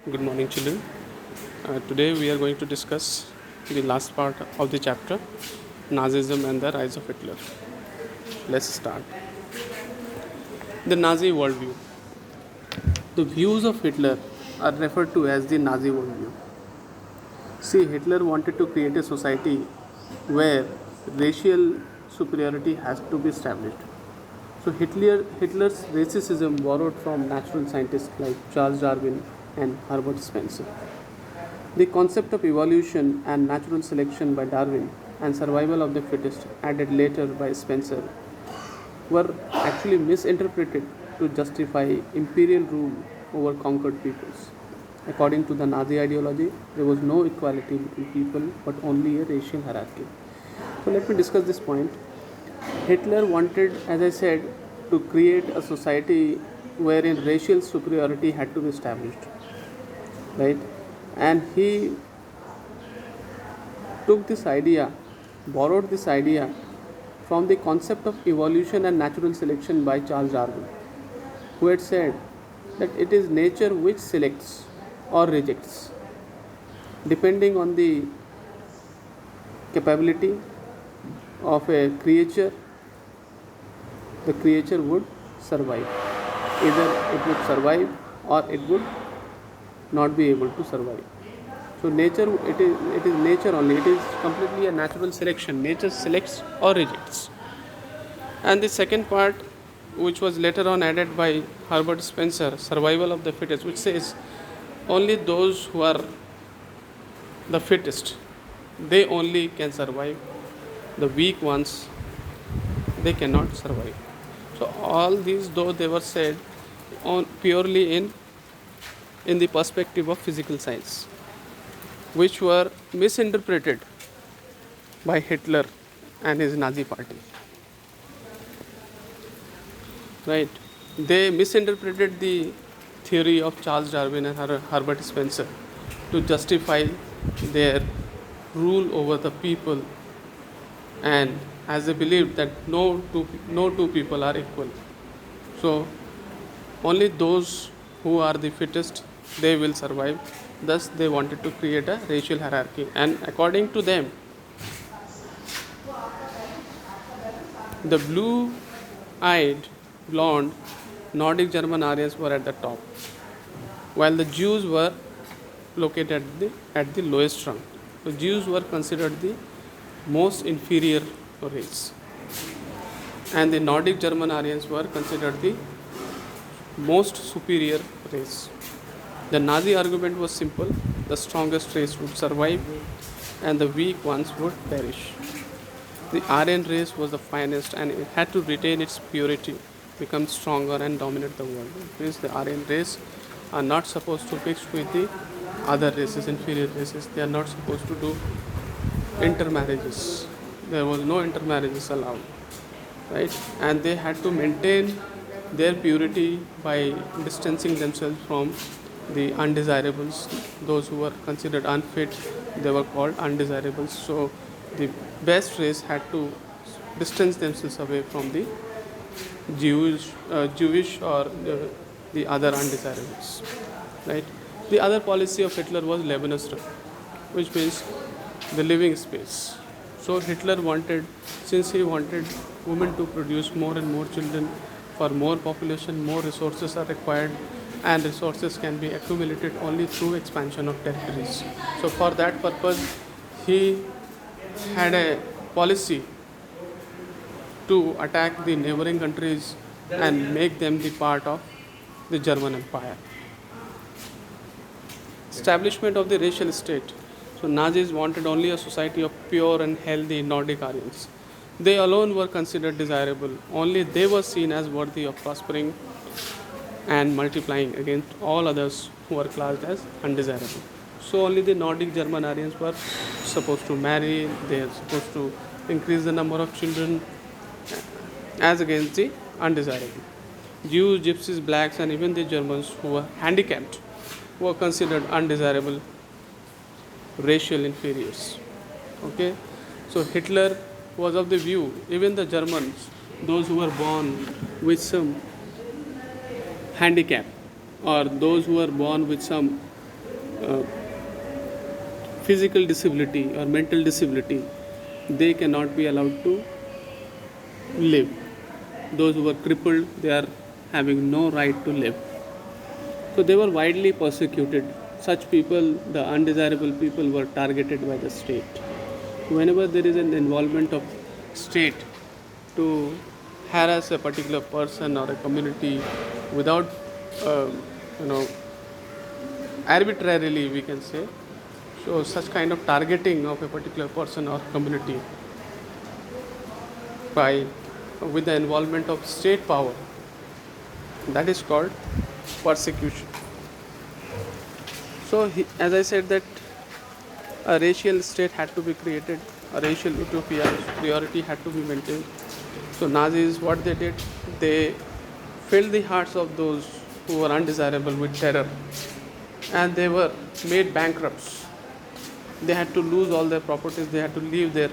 Good morning, children. Today we are going to discuss the last part of the chapter, Nazism and the rise of Hitler. Let's start. The Nazi worldview. The views of Hitler are referred to as the Nazi worldview. See, Hitler wanted to create a society where racial superiority has to be established. So Hitler's racism borrowed from natural scientists like Charles Darwin and Herbert Spencer. The concept of evolution and natural selection by Darwin and survival of the fittest, added later by Spencer, were actually misinterpreted to justify imperial rule over conquered peoples. According to the Nazi ideology, there was no equality between people but only a racial hierarchy. So let me discuss this point. Hitler wanted, as I said, to create a society wherein racial superiority had to be established, right? And he took this idea, borrowed this idea from the concept of evolution and natural selection by Charles Darwin, who had said that it is nature which selects or rejects depending on the capability of a creature. The creature would survive. Either it would survive or it would not be able to survive. So nature, it is nature only. It is completely a natural selection. Nature selects or rejects. And the second part, which was later on added by Herbert Spencer, survival of the fittest, which says only those who are the fittest, they only can survive. The weak ones, they cannot survive. So all these, though they were said on purely in the perspective of physical science, which were misinterpreted by Hitler and his Nazi party. Right? They misinterpreted the theory of Charles Darwin and Herbert Spencer to justify their rule over the people, and as they believed that no two people are equal. So only those who are the fittest, they will survive. Thus they wanted to create a racial hierarchy, and according to them, the blue-eyed, blonde Nordic German Aryans were at the top, while the Jews were located at the lowest rung. The Jews were considered the most inferior race, and the Nordic German Aryans were considered the most superior race. The Nazi argument was simple: the strongest race would survive and the weak ones would perish. The Aryan race was the finest and it had to retain its purity, become stronger and dominate the world. It means the Aryan race are not supposed to mix with the other races, inferior races. They are not supposed to do intermarriages. There was no intermarriages allowed, right? And they had to maintain their purity by distancing themselves from the undesirables. Those who were considered unfit, they were called undesirables. So the best race had to distance themselves away from the Jewish or the other undesirables, right? The other policy of Hitler was Lebensraum, which means the living space. So Hitler wanted, since he wanted women to produce more and more children, for more population, more resources are required, and resources can be accumulated only through expansion of territories. So for that purpose, he had a policy to attack the neighboring countries and make them the part of the German Empire. Establishment of the racial state. So Nazis wanted only a society of pure and healthy Nordic Aryans. They alone were considered desirable. Only they were seen as worthy of prospering and multiplying against all others who were classed as undesirable. So only the Nordic German Aryans were supposed to marry, they are supposed to increase the number of children as against the undesirable. Jews, Gypsies, blacks, and even the Germans who were handicapped were considered undesirable racial inferiors. Okay, so Hitler was of the view, even the Germans, those who were born with some handicap or those who were born with some uh, physical disability or mental disability, they cannot be allowed to live. Those who were crippled, they are having no right to live. So they were widely persecuted. Such people, the undesirable people, were targeted by the state. Whenever there is an involvement of state to harass a particular person or a community without, uh, you know, arbitrarily, we can say, so such kind of targeting of a particular person or community by with the involvement of state power, that is called persecution. So as I said that a racial state had to be created, a racial utopia, superiority had to be maintained. So Nazis, what they did, they filled the hearts of those who were undesirable with terror, and they were made bankrupts. They had to lose all their properties, they had to leave their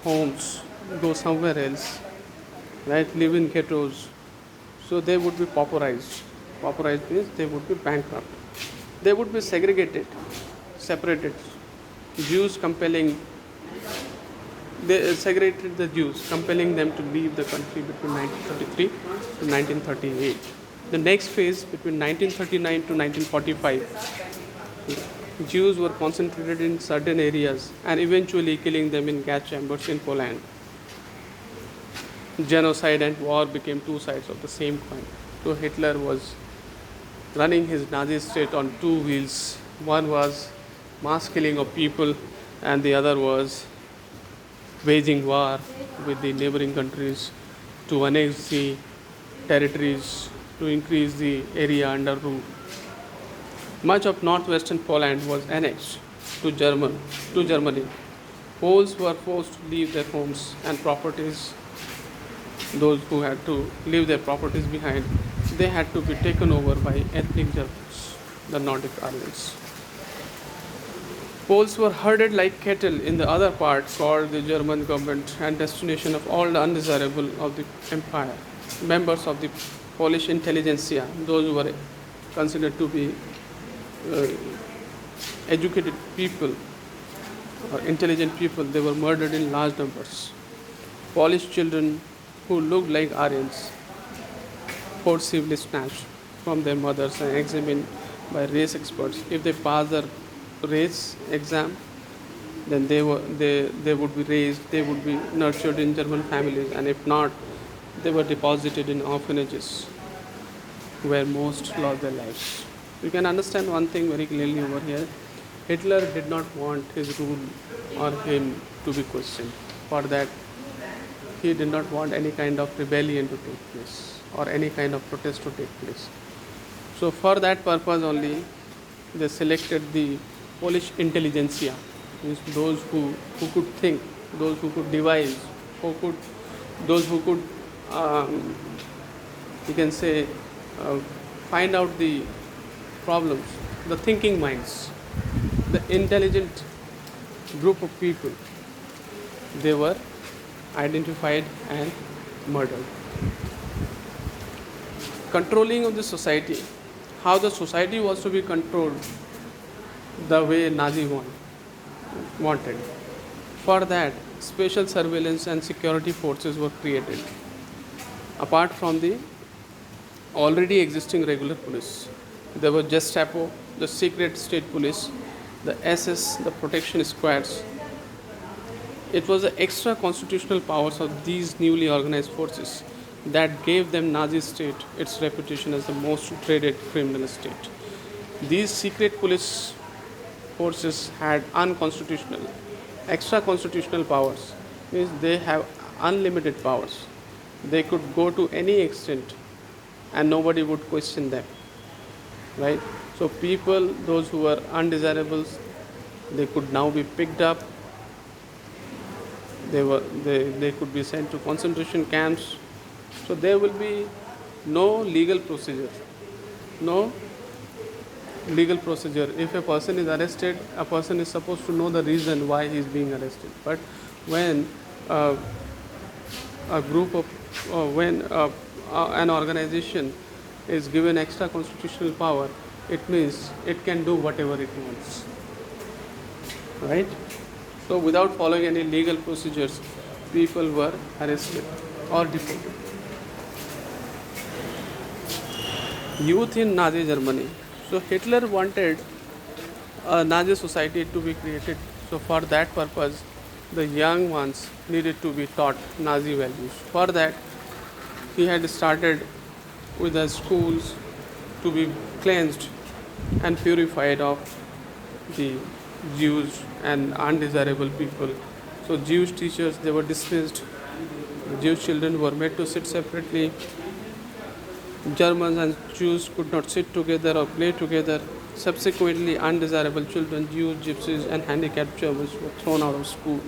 homes, go somewhere else, right? Live in ghettos. So they would be pauperized. Pauperized means they would be bankrupt. They would be segregated, separated. Jews compelling, they segregated the Jews, compelling them to leave the country between 1933 to 1938. The next phase, between 1939 to 1945, Jews were concentrated in certain areas and eventually killing them in gas chambers in Poland. Genocide and war became two sides of the same coin. So Hitler was running his Nazi state on two wheels. One was mass killing of people, and the other was waging war with the neighboring countries to annex the territories, to increase the area under rule. Much of northwestern Poland was annexed to Germany. Poles were forced to leave their homes and properties. Those who had to leave their properties behind, they had to be taken over by ethnic Germans, the Nordic Aryans. Poles were herded like cattle in the other part called the German government and destination of all the undesirable of the empire. Members of the Polish intelligentsia, those who were considered to be uh, educated people or intelligent people, they were murdered in large numbers. Polish children who looked like Aryans forcibly snatched from their mothers and examined by race experts. If they passed the race exam, then they would be raised, they would be nurtured in German families, and if not, they were deposited in orphanages where most lost their lives. You can understand one thing very clearly over here. Hitler did not want his rule or him to be questioned. For that, he did not want any kind of rebellion to take place or any kind of protest to take place. So for that purpose only, they selected the Polish intelligentsia, means those who could think, those who could devise, those who could, you can say, uh, find out the problems, the thinking minds, the intelligent group of people. They were identified and murdered. Controlling of the society, how the society was to be controlled the way Nazi wanted. For that, special surveillance and security forces were created. Apart from the already existing regular police, there were Gestapo, the secret state police, the SS, the protection squads. It was the extra constitutional powers of these newly organized forces that gave them Nazi state its reputation as the most dreaded criminal state. These secret police forces had unconstitutional, extra constitutional powers, means they have unlimited powers. They could go to any extent and nobody would question them, right? So people, those who were undesirables, they could now be picked up. They could be sent to concentration camps. So there will be no legal procedure. No legal procedure. If a person is arrested, a person is supposed to know the reason why he is being arrested. But when a group of when an organization is given extra constitutional power, it means it can do whatever it wants, right? So without following any legal procedures, people were arrested or deported. Youth in Nazi Germany. So Hitler wanted a Nazi society to be created. So for that purpose, the young ones needed to be taught Nazi values. For that, he had started with the schools to be cleansed and purified of the Jews and undesirable people. So Jewish teachers, they were dismissed. Jewish children were made to sit separately. Germans and Jews could not sit together or play together. Subsequently, undesirable children, Jews, gypsies, and handicapped Germans were thrown out of school.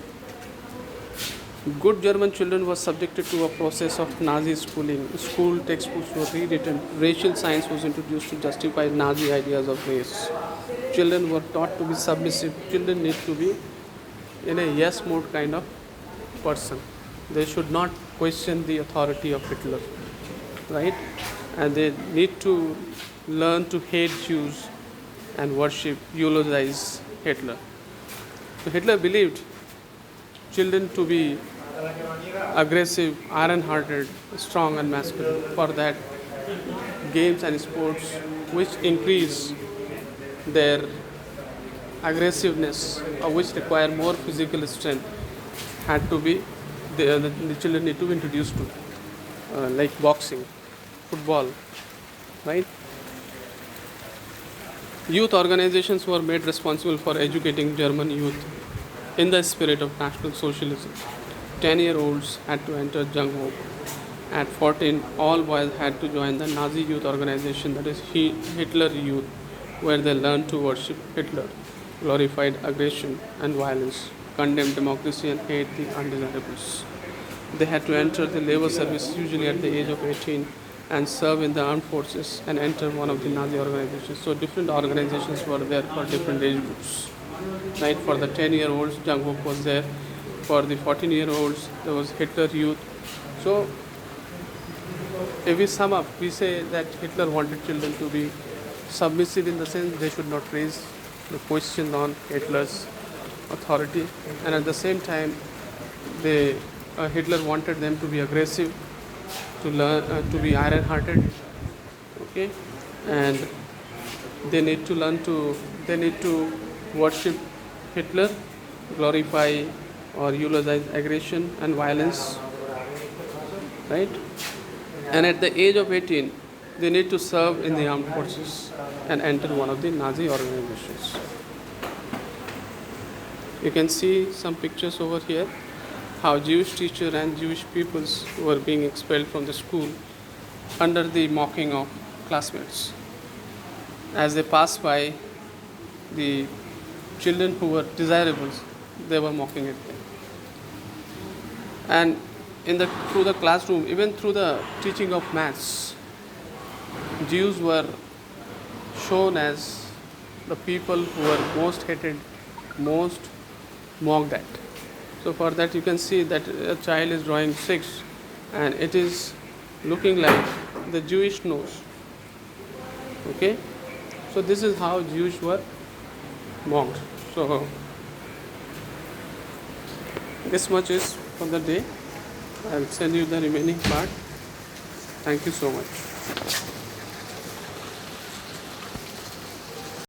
Good German children were subjected to a process of Nazi schooling. School textbooks were rewritten. Racial science was introduced to justify Nazi ideas of race. Children were taught to be submissive. Children need to be in a yes mode kind of person. They should not question the authority of Hitler, right? And they need to learn to hate Jews and worship, eulogize Hitler. So Hitler believed children to be aggressive, iron-hearted, strong and masculine. For that, games and sports which increase their aggressiveness or which require more physical strength had to be, the children need to be introduced to, like boxing, football, right? Youth organizations were made responsible for educating German youth in the spirit of National Socialism. 10-year-olds had to enter Junghof. At 14, all boys had to join the Nazi youth organization, that is Hitler Youth, where they learned to worship Hitler, glorified aggression and violence, condemned democracy and hate the undesirables. They had to enter the labor service usually at the age of 18 and serve in the armed forces and enter one of the Nazi organizations. So different organizations were there for different age groups. Right, for the 10-year-olds, Junghof was there. For the 14-year-olds, there was Hitler Youth. So if we sum up, we say that Hitler wanted children to be submissive in the sense they should not raise the question on Hitler's authority, and at the same time, Hitler wanted them to be aggressive, to learn to be iron-hearted, okay, and they need to worship Hitler, glorify or eulogize aggression and violence, right? And at the age of 18, they need to serve in the armed forces and enter one of the Nazi organizations. You can see some pictures over here, how Jewish teachers and Jewish peoples were being expelled from the school under the mocking of classmates. As they passed by, the children who were desirables, they were mocking at them. And through the classroom, even through the teaching of maths, Jews were shown as the people who were most hated, most mocked at. So for that you can see that a child is drawing 6 and it is looking like the Jewish nose. Okay? So this is how Jews were mocked. So this much is for the day. I will send you the remaining part. Thank you so much.